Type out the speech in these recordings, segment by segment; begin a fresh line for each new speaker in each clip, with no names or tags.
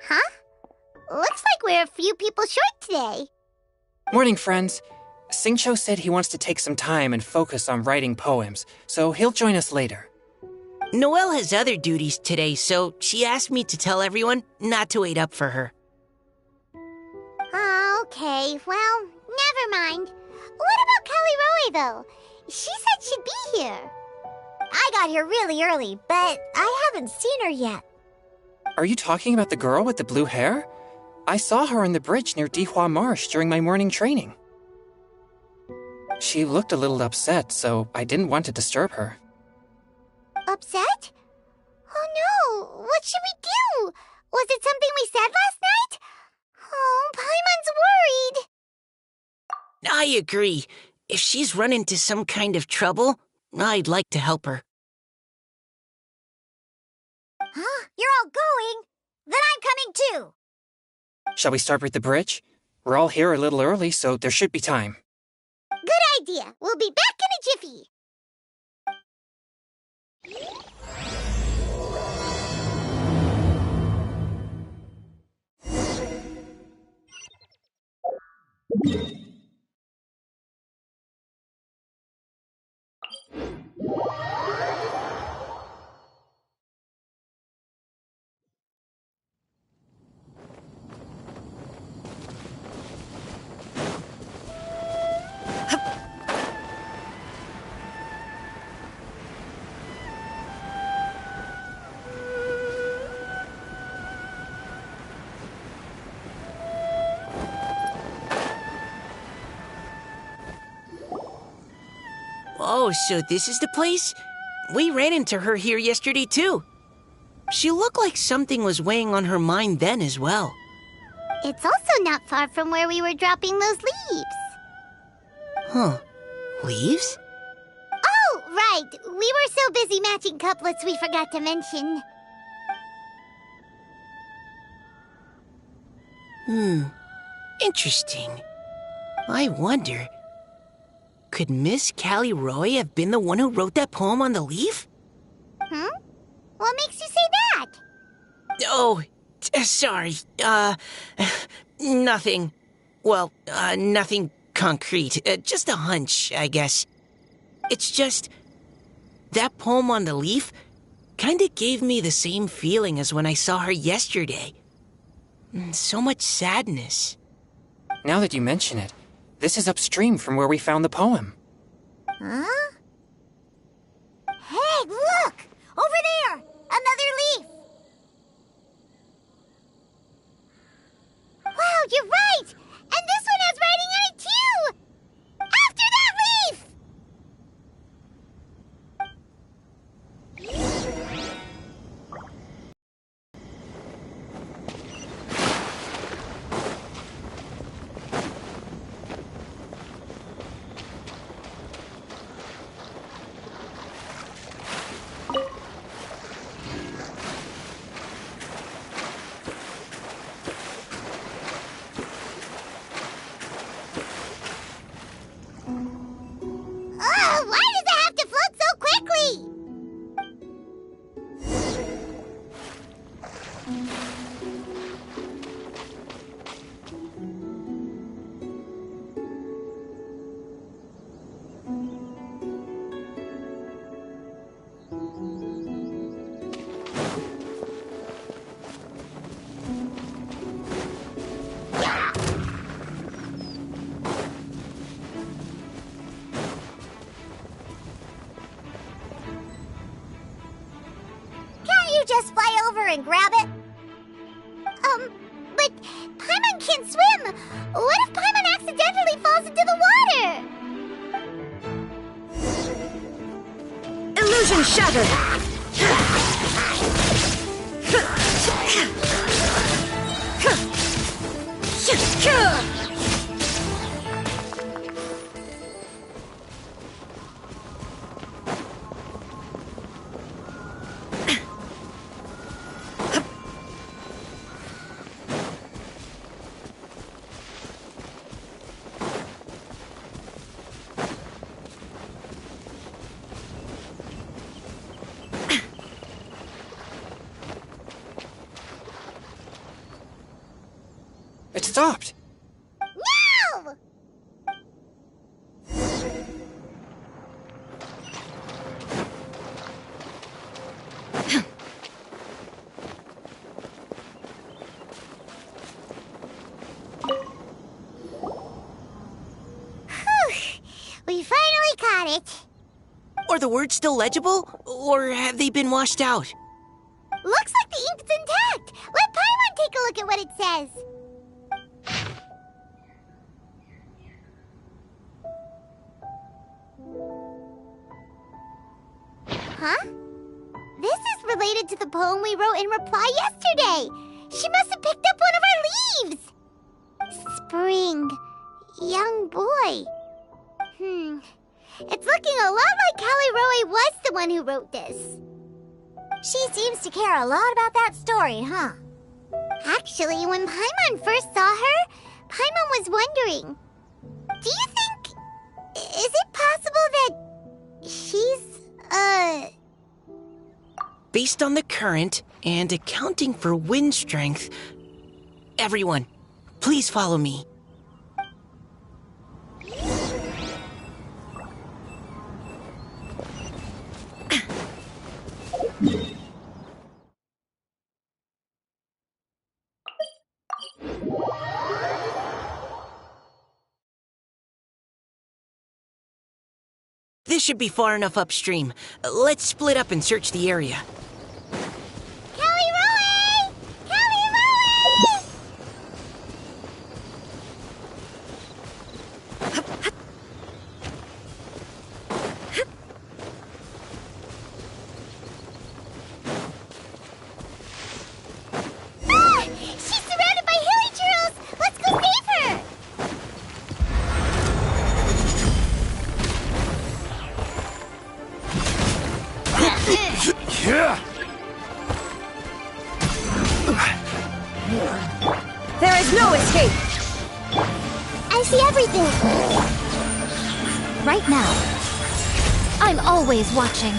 Huh? Looks like we're a few people short today.
Morning, friends. Singcho said he wants to take some time and focus on writing poems, so he'll join us later.
Noelle has other duties today, so she asked me to tell everyone not to wait up for her.
Oh, okay. Well, never mind. What about Kelly Roy, though? She said she'd be here. I got here really early, but I haven't seen her yet.
Are you talking about the girl with the blue hair? I saw her on the bridge near Dihua Marsh during my morning training. She looked a little upset, so I didn't want to disturb her.
Upset? Oh no! What should we do? Was it something we said last night? Oh, Paimon's worried.
I agree. If she's run into some kind of trouble, I'd like to help her.
Huh? You're all going? Then I'm coming too.
Shall we start with the bridge? We're all here a little early, so there should be time.
Good idea. We'll be back in a jiffy.
Oh, so this is the place? We ran into her here yesterday, too. She looked like something was weighing on her mind then as well.
It's also not far from where we were dropping those leaves.
Huh. Leaves?
Oh, right. We were so busy matching couplets we forgot to mention.
Interesting. I wonder, could Miss Callie Roy have been the one who wrote that poem on the leaf?
What makes you say that?
Oh, sorry. Nothing. Well, nothing concrete. Just a hunch, I guess. It's just, that poem on the leaf kinda gave me the same feeling as when I saw her yesterday. So much sadness.
Now that you mention it, this is upstream from where we found the poem.
Huh? Hey, look! Over there! Another leaf! Wow, you're right! And this one has writing on it too! After that leaf! Why does it have to float so quickly? Can't you just fly over and grab it? But Paimon Paimon can't swim! What if Paimon accidentally falls into the water?
Illusion shattered!
It stopped.
No! We finally caught it.
Are the words still legible, or have they been washed out?
Looks like the ink's intact. Let Paimon take a look at what it says. Huh? This is related to the poem we wrote in reply yesterday. She must have picked up one of our leaves. Spring. Young boy. It's looking a lot like Callie Roe was the one who wrote this. She seems to care a lot about that story, huh? Actually, when Paimon first saw her, Paimon was wondering, do you think... is it possible that she's,
Based on the current and accounting for wind strength, everyone, please follow me. This should be far enough upstream. Let's split up and search the area.
Callie Roe! Callie Roe! Ah! She's surrounded by hilly churls! Let's go save her!
There is no escape!
I see everything!
Right now. I'm always watching.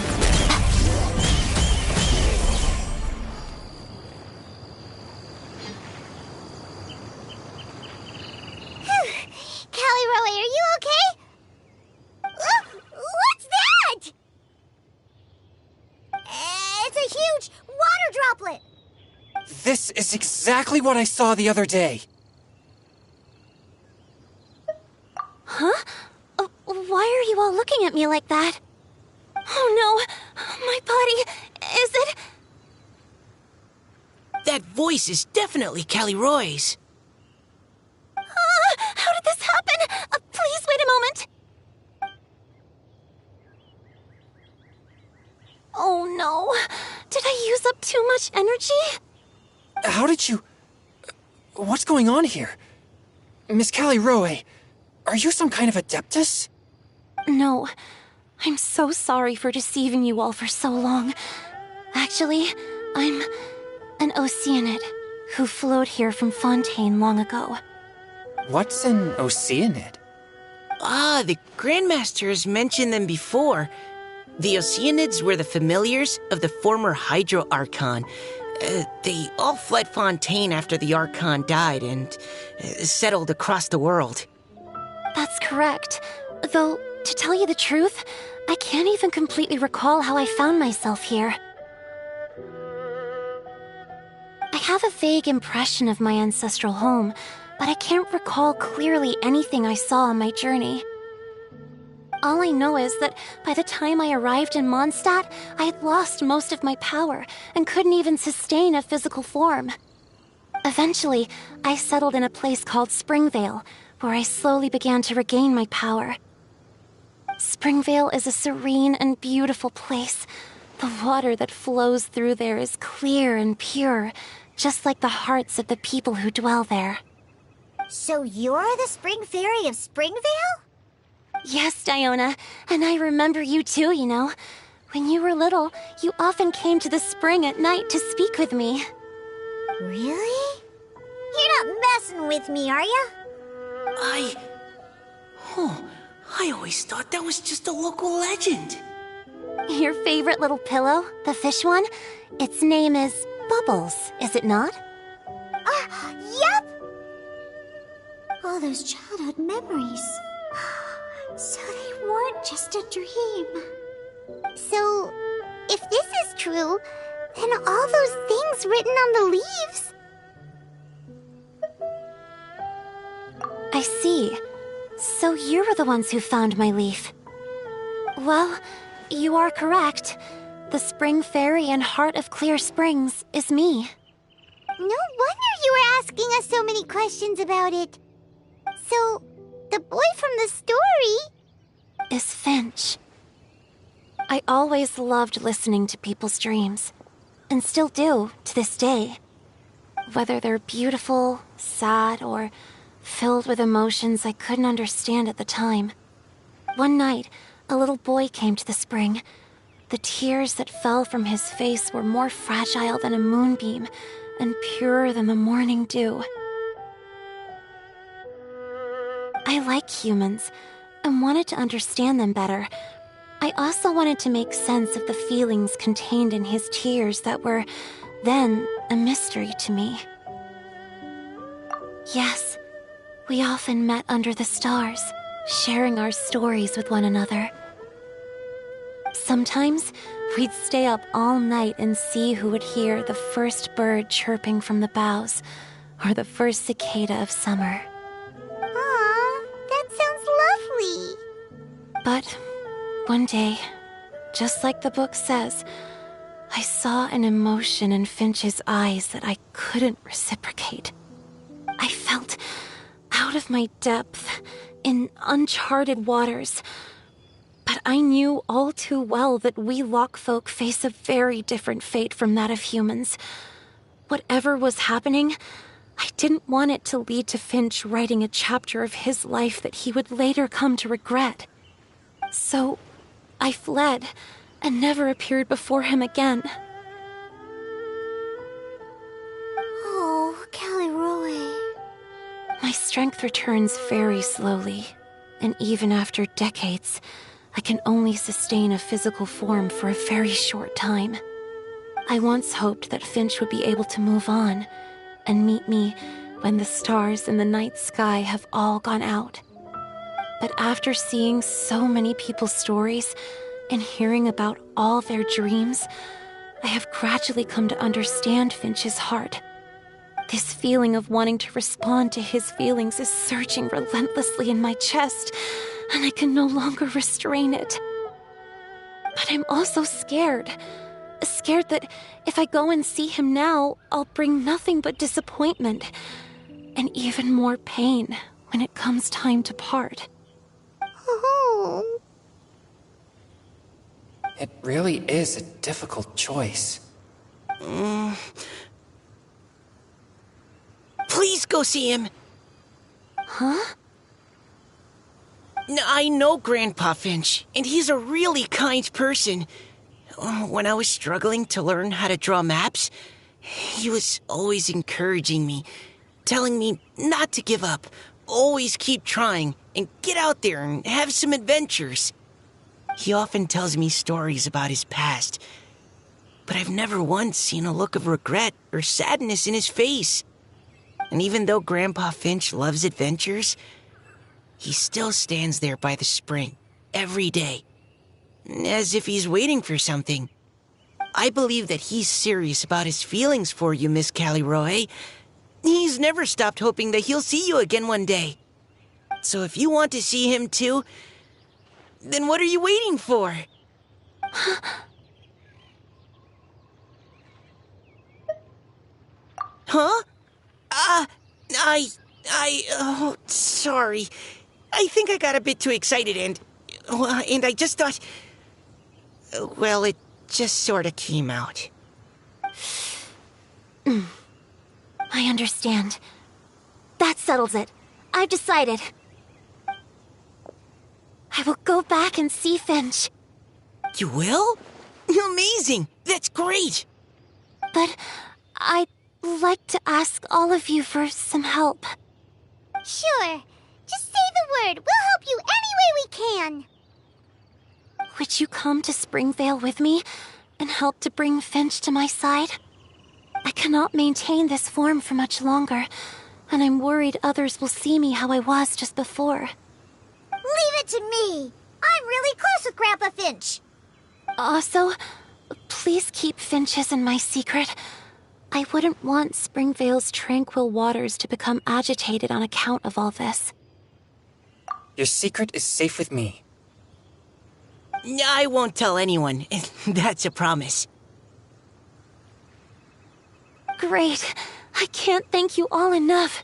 Callie Roe, are you okay? What's that? It's a huge water droplet!
This is exactly what I saw the other day.
Huh? Why are you all looking at me like that? Oh no! My body... is it...
That voice is definitely Callie Roy's.
How did this happen? Please wait a moment. Oh no. Did I use up too much energy?
How did you... What's going on here? Miss Callie Roe, are you some kind of adeptus?
No. I'm so sorry for deceiving you all for so long. Actually, I'm an Oceanid who flowed here from Fontaine long ago.
What's an Oceanid?
Ah, the Grandmasters mentioned them before. The Oceanids were the familiars of the former Hydro Archon. They all fled Fontaine after the Archon died and settled across the world.
That's correct. Though, to tell you the truth, I can't even completely recall how I found myself here. I have a vague impression of my ancestral home, but I can't recall clearly anything I saw on my journey. All I know is that by the time I arrived in Mondstadt, I had lost most of my power and couldn't even sustain a physical form. Eventually, I settled in a place called Springvale, where I slowly began to regain my power. Springvale is a serene and beautiful place. The water that flows through there is clear and pure, just like the hearts of the people who dwell there.
So you're the Spring Fairy of Springvale?
Yes, Diona, and I remember you too, you know. When you were little, you often came to the spring at night to speak with me.
Really? You're not messing with me, are ya?
I always thought that was just a local legend.
Your favorite little pillow, the fish one? Its name is Bubbles, is it not?
Yep! All those childhood memories. So they weren't just a dream. So, if this is true, then all those things written on the leaves...
I see. So you were the ones who found my leaf. Well, you are correct. The Spring Fairy and Heart of Clear Springs is me.
No wonder you were asking us so many questions about it. So, the boy from the story...
is Finch. I always loved listening to people's dreams, and still do to this day. Whether they're beautiful, sad, or filled with emotions I couldn't understand at the time. One night, a little boy came to the spring. The tears that fell from his face were more fragile than a moonbeam, and purer than the morning dew. I like humans, and wanted to understand them better. I also wanted to make sense of the feelings contained in his tears that were, then, a mystery to me. Yes, we often met under the stars, sharing our stories with one another. Sometimes, we'd stay up all night and see who would hear the first bird chirping from the boughs, or the first cicada of summer.
Aw, that sounds lovely.
But one day, just like the book says, I saw an emotion in Finch's eyes that I couldn't reciprocate. I felt out of my depth, in uncharted waters. But I knew all too well that we Lockfolk face a very different fate from that of humans. Whatever was happening, I didn't want it to lead to Finch writing a chapter of his life that he would later come to regret. So, I fled, and never appeared before him again.
Oh, Caliroe.
My strength returns very slowly, and even after decades, I can only sustain a physical form for a very short time. I once hoped that Finch would be able to move on, and meet me when the stars in the night sky have all gone out. But after seeing so many people's stories, and hearing about all their dreams, I have gradually come to understand Finch's heart. This feeling of wanting to respond to his feelings is surging relentlessly in my chest, and I can no longer restrain it. But I'm also scared. Scared that if I go and see him now, I'll bring nothing but disappointment, and even more pain when it comes time to part.
Oh.
It really is a difficult choice.
Please go see him.
Huh?
I know Grandpa Finch, and he's a really kind person. When I was struggling to learn how to draw maps, he was always encouraging me, telling me not to give up, always keep trying, and get out there and have some adventures. He often tells me stories about his past, but I've never once seen a look of regret or sadness in his face. And even though Grandpa Finch loves adventures, he still stands there by the spring, every day, as if he's waiting for something. I believe that he's serious about his feelings for you, Miss Caliroe. He's never stopped hoping that he'll see you again one day. So if you want to see him too, then what are you waiting for? Huh? Oh, sorry. I think I got a bit too excited and I just thought, well, it just sort of came out.
I understand. That settles it. I've decided. I will go back and see Finch.
You will? Amazing! That's great!
But I'd like to ask all of you for some help.
Sure. Just say the word. We'll help you any way we can.
Would you come to Springvale with me and help to bring Finch to my side? I cannot maintain this form for much longer, and I'm worried others will see me how I was just before.
Leave it to me. I'm really close with Grandpa Finch.
Also, please keep Finch's in my secret. I wouldn't want Springvale's tranquil waters to become agitated on account of all this.
Your secret is safe with me.
I won't tell anyone. That's a promise.
Great. I can't thank you all enough.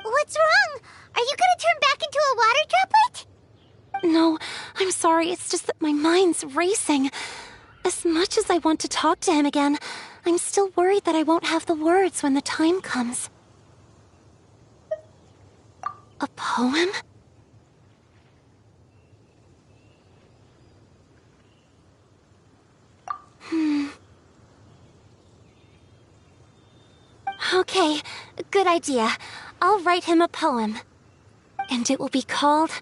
What's wrong? Are you gonna turn back into a water droplet?
No, I'm sorry. It's just that my mind's racing. As much as I want to talk to him again, I'm still worried that I won't have the words when the time comes. A poem? Okay, good idea. I'll write him a poem. And it will be called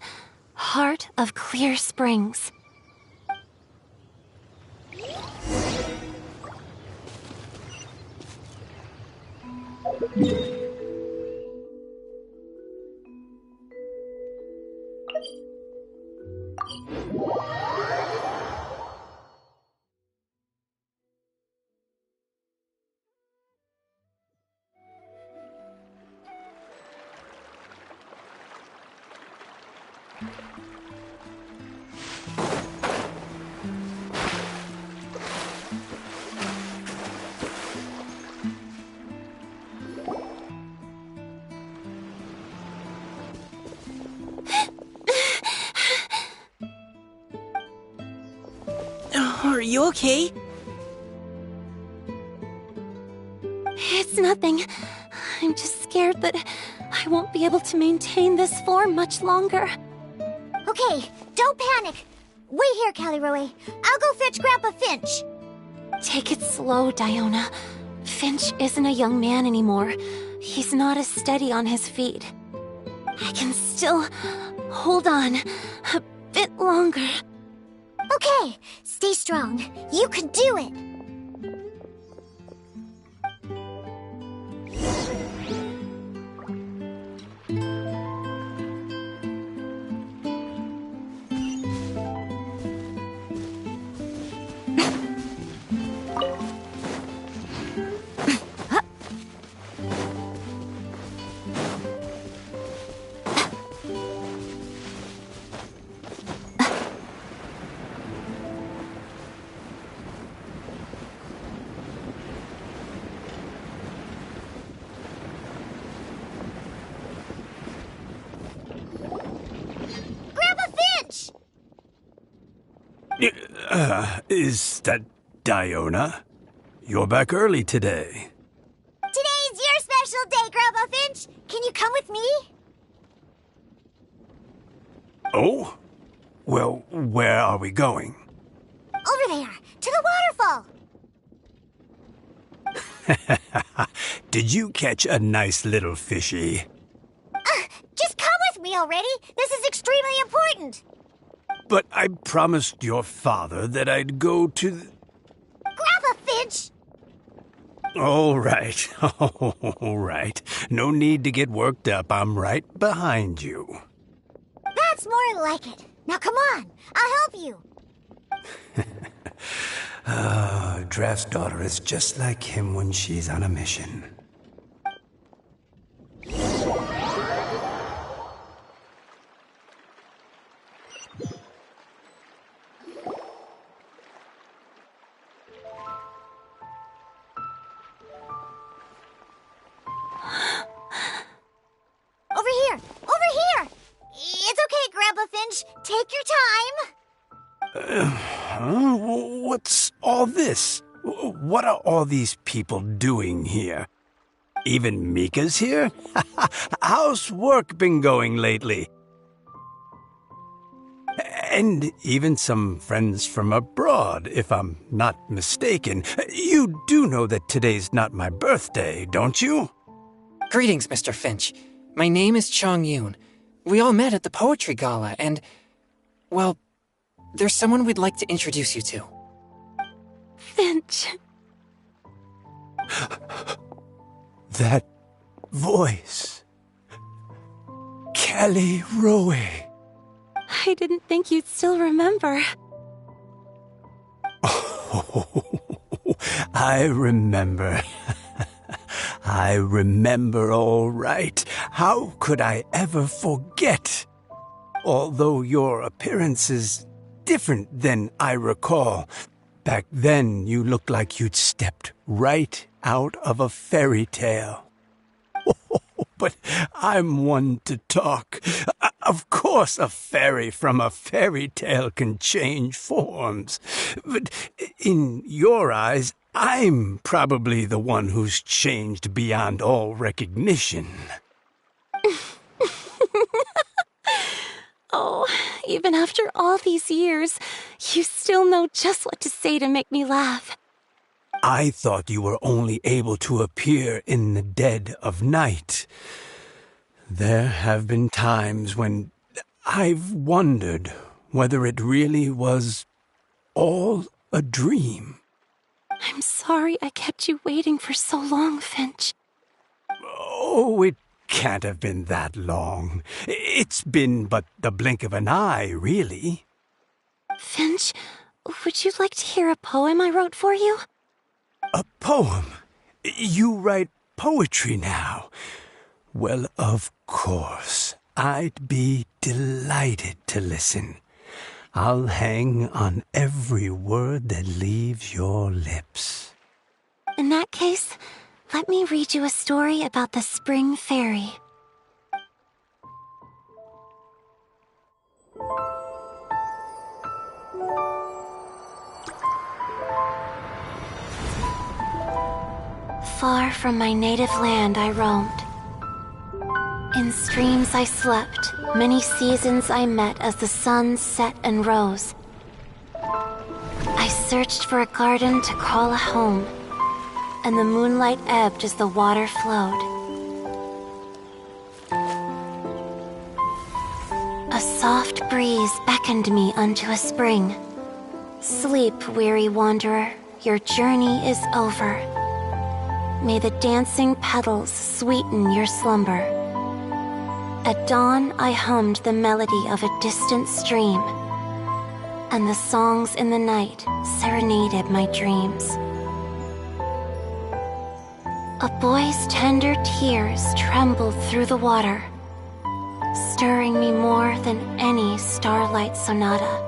Heart of Clear Springs.
Are you okay?
It's nothing. I'm just scared that I won't be able to maintain this form much longer.
Okay, don't panic. Wait here, Caliroe. I'll go fetch Grandpa Finch.
Take it slow, Diona. Finch isn't a young man anymore. He's not as steady on his feet. I can still hold on a bit longer.
Okay, stay strong. You can do it. Grandpa Finch!
Is that Diona? You're back early today.
Today's your special day, Grandpa Finch. Can you come with me?
Oh? Well, where are we going?
Over there, to the waterfall.
Did you catch a nice little fishy?
Just come with me already. This is extremely important.
But I promised your father that I'd go to
Grandpa Finch!
All right. All right. No need to get worked up. I'm right behind you.
That's more like it. Now come on, I'll help you.
Draft's daughter is just like him when she's on a mission. Huh? What's all this? What are all these people doing here? Even Mika's here? How's work been going lately? And even some friends from abroad, if I'm not mistaken. You do know that today's not my birthday, don't you?
Greetings, Mr. Finch. My name is Chong Yoon. We all met at the poetry gala, and, well, there's someone we'd like to introduce you to.
Finch.
That voice. Callie Rowe.
I didn't think you'd still remember.
Oh, I remember. I remember all right. How could I ever forget? Although your appearance is different than I recall. Back then, you looked like you'd stepped right out of a fairy tale. But I'm one to talk. Of course a fairy from a fairy tale can change forms. But in your eyes, I'm probably the one who's changed beyond all recognition.
Oh, even after all these years, you still know just what to say to make me laugh.
I thought you were only able to appear in the dead of night. There have been times when I've wondered whether it really was all a dream.
I'm sorry I kept you waiting for so long, Finch.
Oh, it can't have been that long. It's been but the blink of an eye, really.
Finch, would you like to hear a poem I wrote for you?
A poem? You write poetry now? Well, of course. I'd be delighted to listen. I'll hang on every word that leaves your lips.
In that case, let me read you a story about the Spring Fairy. Far from my native land I roamed. In streams I slept, many seasons I met as the sun set and rose. I searched for a garden to call a home, and the moonlight ebbed as the water flowed. A soft breeze beckoned me unto a spring. Sleep, weary wanderer, your journey is over. May the dancing petals sweeten your slumber. At dawn, I hummed the melody of a distant stream, and the songs in the night serenaded my dreams. A boy's tender tears trembled through the water, stirring me more than any starlight sonata.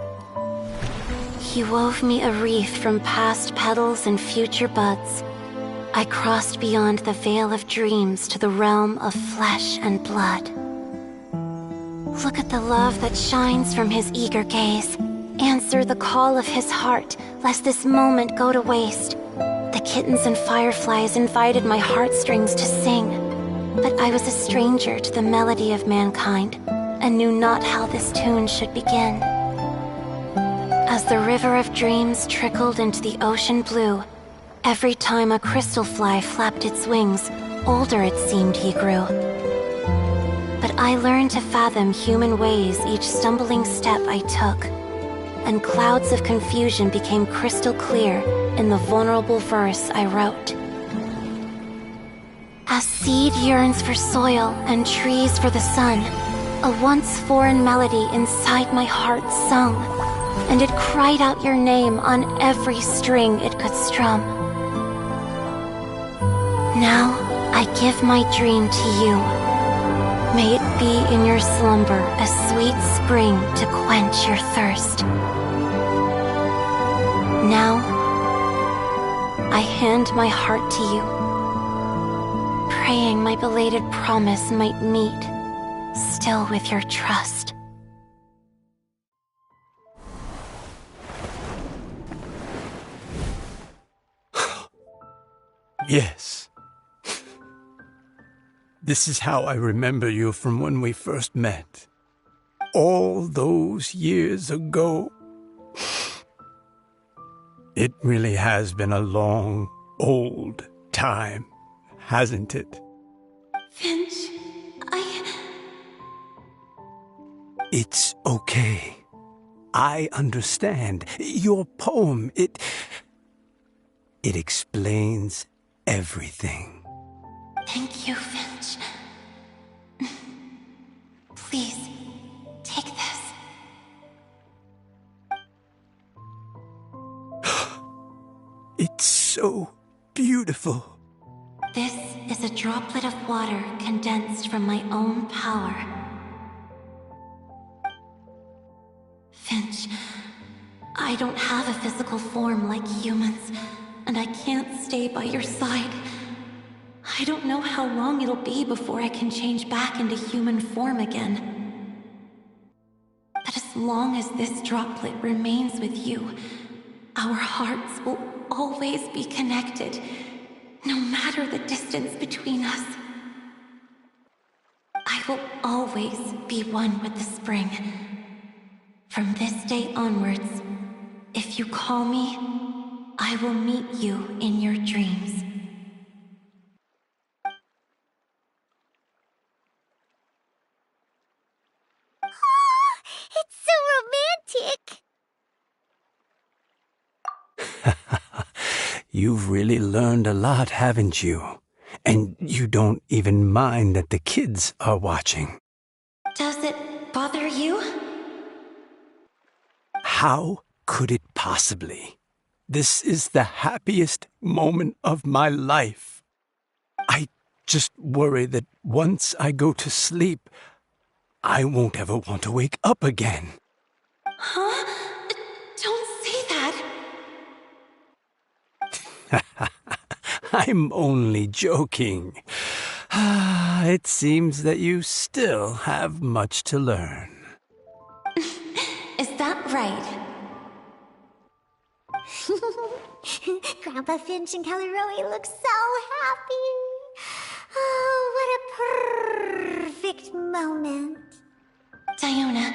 He wove me a wreath from past petals and future buds. I crossed beyond the veil of dreams to the realm of flesh and blood. Look at the love that shines from his eager gaze. Answer the call of his heart, lest this moment go to waste. The kittens and fireflies invited my heartstrings to sing, but I was a stranger to the melody of mankind, and knew not how this tune should begin. As the river of dreams trickled into the ocean blue, every time a crystal fly flapped its wings, older it seemed he grew. But I learned to fathom human ways each stumbling step I took, and clouds of confusion became crystal clear in the vulnerable verse I wrote. As seed yearns for soil and trees for the sun, a once foreign melody inside my heart sung, and it cried out your name on every string it could strum. Now I give my dream to you. May it be in your slumber a sweet spring to quench your thirst. Now I hand my heart to you, praying my belated promise might meet, still with your trust.
Yes. This is how I remember you from when we first met. All those years ago. It really has been a long, old time, hasn't it?
Finch,
It's okay. I understand. Your poem, it explains everything.
Thank you, Finch. Please, take this.
It's so beautiful.
This is a droplet of water condensed from my own power. Finch, I don't have a physical form like humans, and I can't stay by your side. I don't know how long it'll be before I can change back into human form again. But as long as this droplet remains with you, our hearts will always be connected, no matter the distance between us. I will always be one with the spring. From this day onwards, if you call me, I will meet you in your dreams.
It's so romantic.
You've really learned a lot, haven't you? And you don't even mind that the kids are watching.
Does it bother you?
How could it possibly? This is the happiest moment of my life. I just worry that once I go to sleep, I won't ever want to wake up again.
Huh? Don't say that.
I'm only joking. It seems that you still have much to learn.
Is that right?
Grandpa Finch and Kelly Rowie look so happy. Oh, what a perfect moment.
Diona,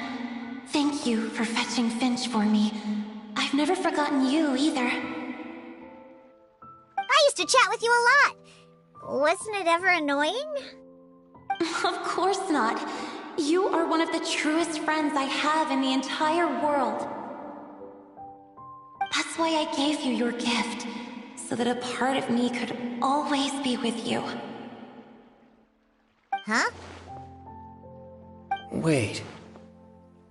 thank you for fetching Finch for me. I've never forgotten you either.
I used to chat with you a lot. Wasn't it ever annoying?
Of course not. You are one of the truest friends I have in the entire world. That's why I gave you your gift, so that a part of me could always be with you.
Huh?
Wait.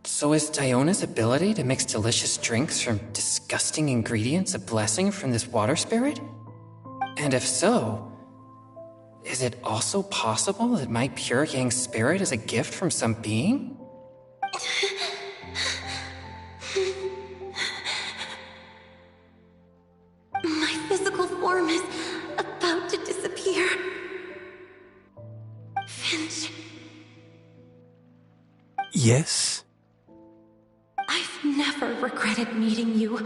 So is Diona's ability to mix delicious drinks from disgusting ingredients a blessing from this water spirit? And if so, is it also possible that my pure yang spirit is a gift from some being?
My physical form is about to disappear. Finch,
Yes?
I've never regretted meeting you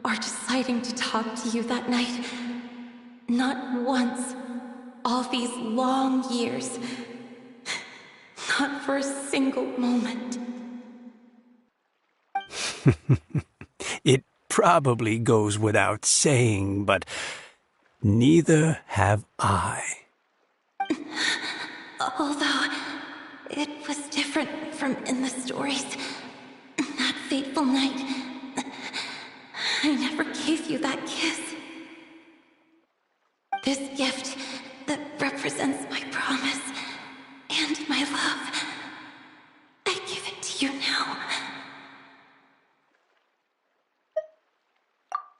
or deciding to talk to you that night. Not once. All these long years. Not for a single moment.
It probably goes without saying, but neither have I.
Although, it was different from in the stories. That fateful night, I never gave you that kiss. This gift that represents my promise and my love, I give it to you now.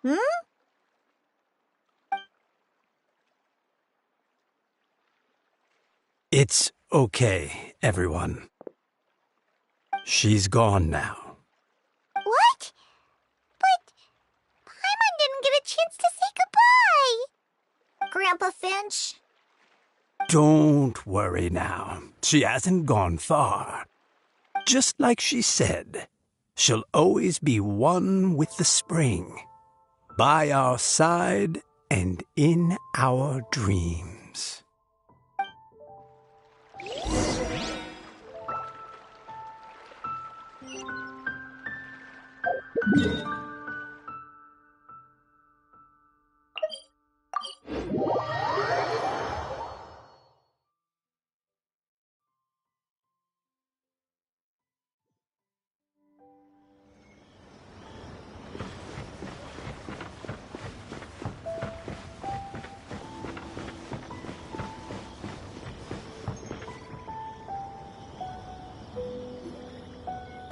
Hmm?
It's okay, everyone. She's gone now.
What? But Paimon didn't get a chance to say goodbye. Grandpa Finch?
Don't worry now. She hasn't gone far. Just like she said, she'll always be one with the spring, by our side and in our dreams.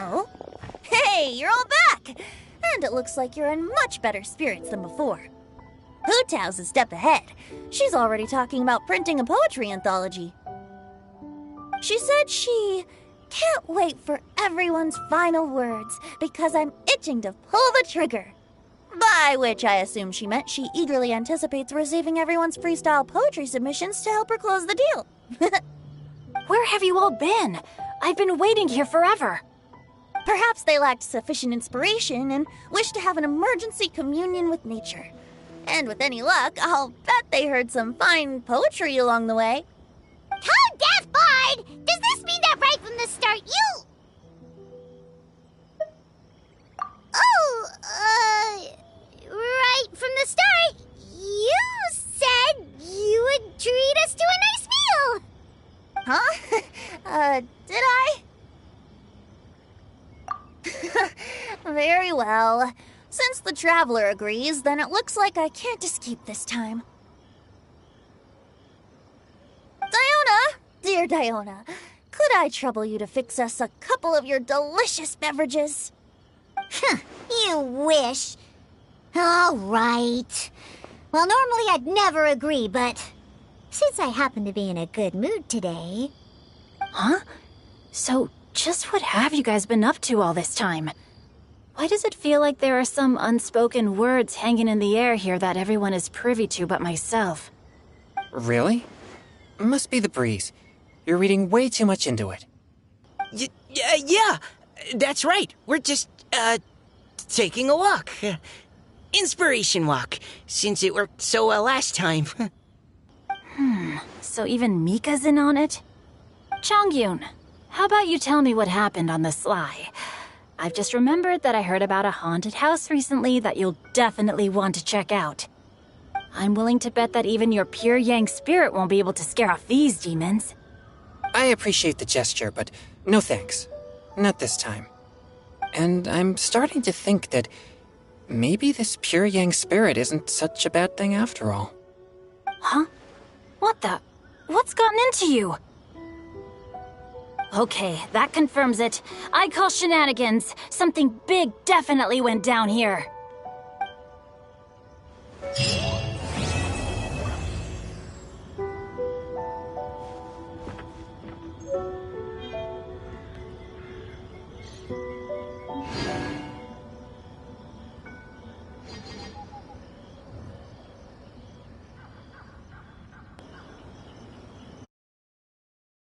Oh? Hey, you're all back! And it looks like you're in much better spirits than before. Hu-Tao's a step ahead. She's already talking about printing a poetry anthology. She said she can't wait for everyone's final words because I'm itching to pull the trigger. By which I assume she meant she eagerly anticipates receiving everyone's freestyle poetry submissions to help her close the deal.
Where have you all been? I've been waiting here forever.
Perhaps they lacked sufficient inspiration and wished to have an emergency communion with nature. And with any luck, I'll bet they heard some fine poetry along the way.
Toad Death Bard! Does this mean that right from the start you... right from the start, you said you would treat us to a nice meal!
Huh? Did I? Very well. Since the Traveler agrees, then it looks like I can't escape this time. Diona! Dear Diona, could I trouble you to fix us a couple of your delicious beverages?
You wish. All right. Well, normally I'd never agree, but since I happen to be in a good mood today...
Huh? So, just what have you guys been up to all this time? Why does it feel like there are some unspoken words hanging in the air here that everyone is privy to but myself?
Really? Must be the breeze. You're reading way too much into it.
Yeah, that's right. We're just, taking a walk. Inspiration walk, since it worked so well last time.
So even Mika's in on it? Chongyun, how about you tell me what happened on the sly? I've just remembered that I heard about a haunted house recently that you'll definitely want to check out. I'm willing to bet that even your pure Yang spirit won't be able to scare off these demons.
I appreciate the gesture, but no thanks. Not this time. And I'm starting to think that maybe this pure Yang spirit isn't such a bad thing after all.
Huh? What the? What's gotten into you? Okay, that confirms it. I call shenanigans. Something big definitely went down here.